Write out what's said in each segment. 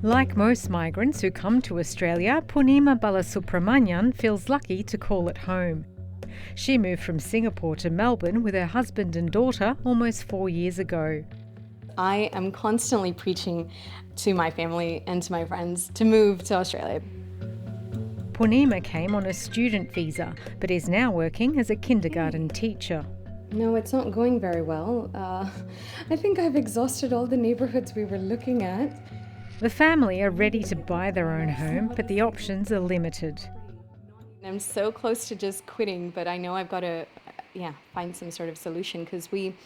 Like most migrants who come to Australia, Purnima Balasubramanian feels lucky to call it home. She moved from Singapore to Melbourne with her husband and daughter almost 4 years ago. I am constantly preaching to my family and to my friends to move to Australia. Purnima came on a student visa, but is now working as a kindergarten teacher. No, it's not going very well. I think I've exhausted all the neighbourhoods we were looking at. The family are ready to buy their own home, but the options are limited. I'm so close to just quitting, but I know I've got to find some sort of solution because we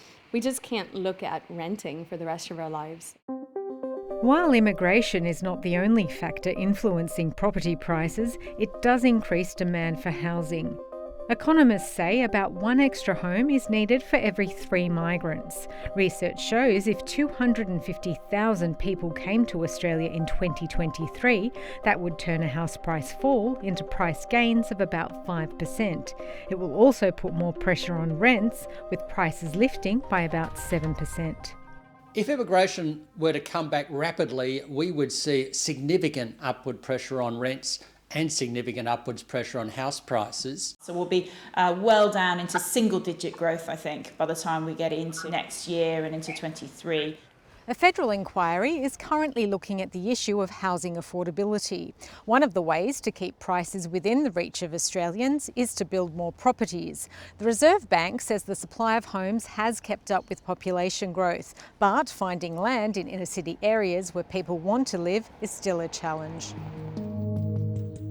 just can't look at renting for the rest of our lives. While immigration is not the only factor influencing property prices, it does increase demand for housing. Economists say about one extra home is needed for every 3 migrants. Research shows if 250,000 people came to Australia in 2023, that would turn a house price fall into price gains of about 5%. It will also put more pressure on rents, with prices lifting by about 7%. If immigration were to come back rapidly, we would see significant upward pressure on rents and significant upwards pressure on house prices. So we'll be well down into single-digit growth, I think, by the time we get into next year and into 23. A federal inquiry is currently looking at the issue of housing affordability. One of the ways to keep prices within the reach of Australians is to build more properties. The Reserve Bank says the supply of homes has kept up with population growth, but finding land in inner-city areas where people want to live is still a challenge.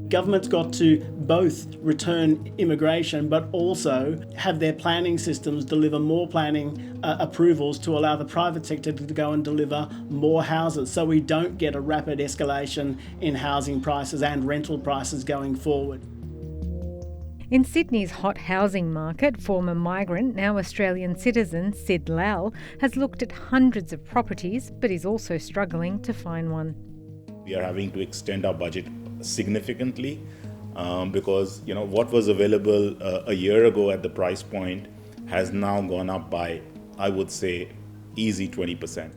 Government's got to both return immigration but also have their planning systems deliver more planning approvals to allow the private sector to go and deliver more houses so we don't get a rapid escalation in housing prices and rental prices going forward. In Sydney's hot housing market, former migrant, now Australian citizen Sid Lal has looked at hundreds of properties but is also struggling to find one. We are having to extend our budget significantly because what was available a year ago at the price point has now gone up by, I would say, easy 20%.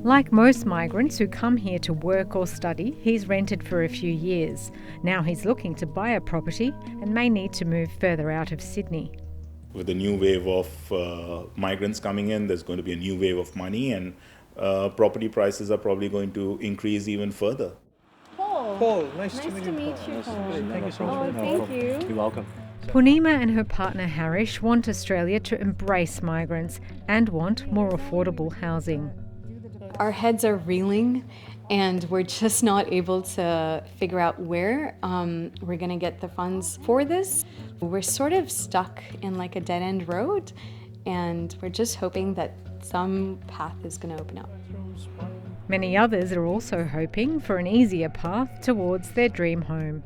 Like most migrants who come here to work or study, he's rented for a few years. Now he's looking to buy a property and may need to move further out of Sydney. With a new wave of migrants coming in, there's going to be a new wave of money, and property prices are probably going to increase even further. Paul, nice to meet you, Paul. Thank you so much. Thank you. You're welcome. Purnima and her partner Harish want Australia to embrace migrants and want more affordable housing. Our heads are reeling and we're just not able to figure out where we're going to get the funds for this. We're sort of stuck in like a dead-end road and we're just hoping that some path is going to open up. Many others are also hoping for an easier path towards their dream home.